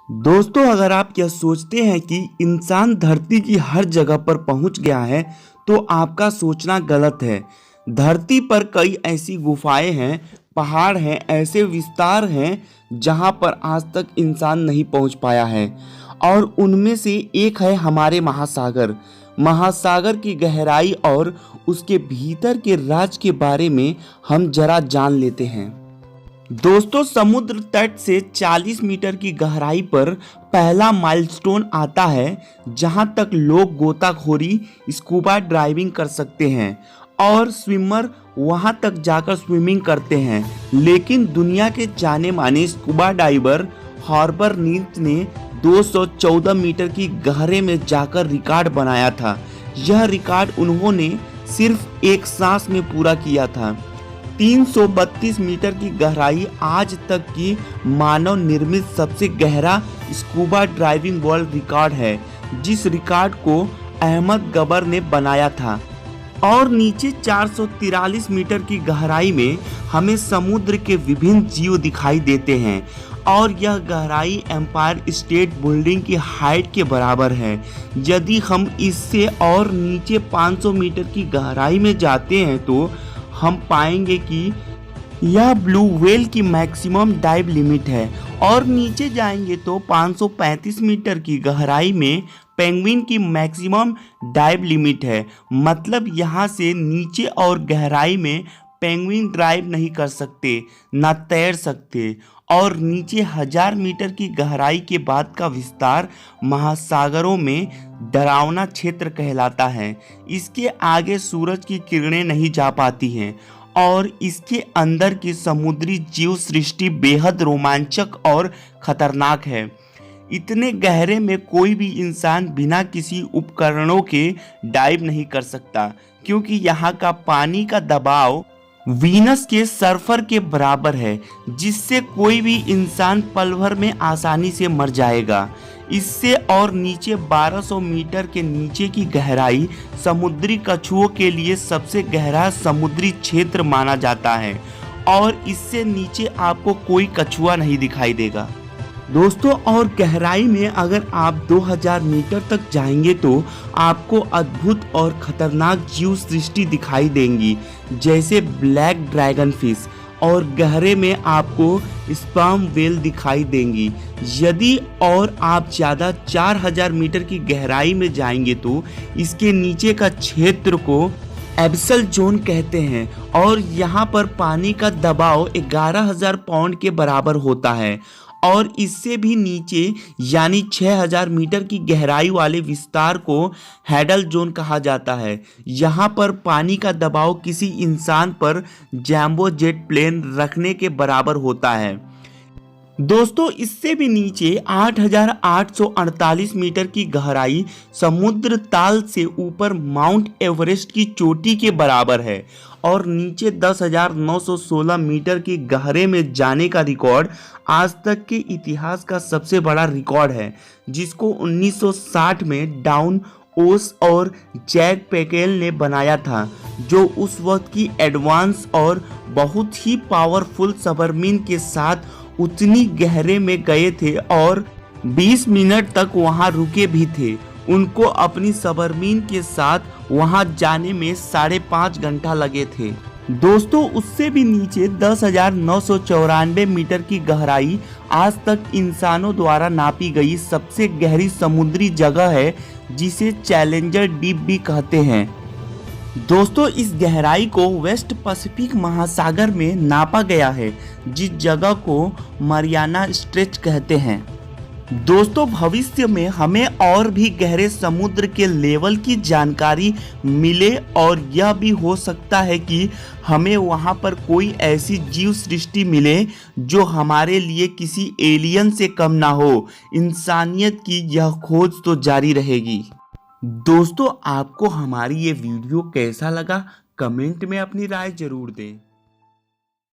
दोस्तों, अगर आप यह सोचते हैं कि इंसान धरती की हर जगह पर पहुंच गया है तो आपका सोचना गलत है। धरती पर कई ऐसी गुफाएं हैं, पहाड़ हैं, ऐसे विस्तार हैं जहां पर आज तक इंसान नहीं पहुंच पाया है। और उनमें से एक है हमारे महासागर। महासागर की गहराई और उसके भीतर के राज के बारे में हम जरा जान लेते हैं। दोस्तों, समुद्र तट से 40 मीटर की गहराई पर पहला माइलस्टोन आता है जहां तक लोग गोताखोरी, स्कूबा ड्राइविंग कर सकते हैं और स्विमर वहां तक जाकर स्विमिंग करते हैं। लेकिन दुनिया के जाने माने स्कूबा डाइवर हार्बर नील्स ने 214 मीटर की गहरे में जाकर रिकॉर्ड बनाया था। यह रिकॉर्ड उन्होंने सिर्फ एक सांस में पूरा किया था। 332 मीटर की गहराई आज तक की मानव निर्मित सबसे गहरा स्कूबा ड्राइविंग वर्ल्ड रिकॉर्ड है, जिस रिकॉर्ड को अहमद गबर ने बनाया था। और नीचे 443 मीटर की गहराई में हमें समुद्र के विभिन्न जीव दिखाई देते हैं और यह गहराई एम्पायर स्टेट बिल्डिंग की हाइट के बराबर है। यदि हम इससे और नीचे 500 मीटर की गहराई में जाते हैं तो हम पाएंगे कि यह ब्लू व्हेल की मैक्सिमम डाइव लिमिट है। और नीचे जाएंगे तो 535 मीटर की गहराई में पेंगुइन की मैक्सिमम डाइव लिमिट है। मतलब यहाँ से नीचे और गहराई में पेंगुइन ड्राइव नहीं कर सकते, ना तैर सकते। और नीचे 1000 मीटर की गहराई के बाद का विस्तार महासागरों में डरावना क्षेत्र कहलाता है। इसके आगे सूरज की किरणें नहीं जा पाती हैं और इसके अंदर की समुद्री जीव सृष्टि बेहद रोमांचक और खतरनाक है। इतने गहरे में कोई भी इंसान बिना किसी उपकरणों के डाइव नहीं कर सकता, क्योंकि यहाँ का पानी का दबाव वीनस के सर्फर के बराबर है, जिससे कोई भी इंसान पल भर में आसानी से मर जाएगा। इससे और नीचे 1200 मीटर के नीचे की गहराई समुद्री कछुओं के लिए सबसे गहरा समुद्री क्षेत्र माना जाता है और इससे नीचे आपको कोई कछुआ नहीं दिखाई देगा। दोस्तों, और गहराई में अगर आप 2000 मीटर तक जाएंगे तो आपको अद्भुत और खतरनाक जीव सृष्टि दिखाई देंगी, जैसे ब्लैक ड्रैगन फिश, और गहरे में आपको स्पर्म व्हेल दिखाई देंगी। यदि और आप ज़्यादा 4000 मीटर की गहराई में जाएंगे तो इसके नीचे का क्षेत्र को एब्सल जोन कहते हैं और यहाँ पर पानी का दबाव 11000 पाउंड के बराबर होता है। और इससे भी नीचे यानी 6000 मीटर की गहराई वाले विस्तार को हैडल जोन कहा जाता है। यहाँ पर पानी का दबाव किसी इंसान पर जैम्बो जेट प्लेन रखने के बराबर होता है। दोस्तों, इससे भी नीचे 8848 मीटर की गहराई समुद्र ताल से ऊपर माउंट एवरेस्ट की चोटी के बराबर है और नीचे 10,916 मीटर की गहरे में जाने का रिकॉर्ड आज तक के इतिहास का सबसे बड़ा रिकॉर्ड है, जिसको 1960 में डाउन ओस और जैक पैकेल ने बनाया था, जो उस वक्त की एडवांस और बहुत ही पावरफुल सबमरीन के साथ उतनी गहरे में गए थे और 20 मिनट तक वहां रुके भी थे। उनको अपनी सबमरीन के साथ वहां जाने में 5.5 घंटा लगे थे। दोस्तों, उससे भी नीचे 10,994 मीटर की गहराई आज तक इंसानों द्वारा नापी गई सबसे गहरी समुद्री जगह है, जिसे चैलेंजर डीप भी कहते हैं। दोस्तों, इस गहराई को वेस्ट पैसिफिक महासागर में नापा गया है, जिस जगह को मरियाना स्ट्रेच कहते हैं। दोस्तों, भविष्य में हमें और भी गहरे समुद्र के लेवल की जानकारी मिले और यह भी हो सकता है कि हमें वहां पर कोई ऐसी जीव सृष्टि मिले जो हमारे लिए किसी एलियन से कम ना हो। इंसानियत की यह खोज तो जारी रहेगी। दोस्तों, आपको हमारी ये वीडियो कैसा लगा, कमेंट में अपनी राय जरूर दें।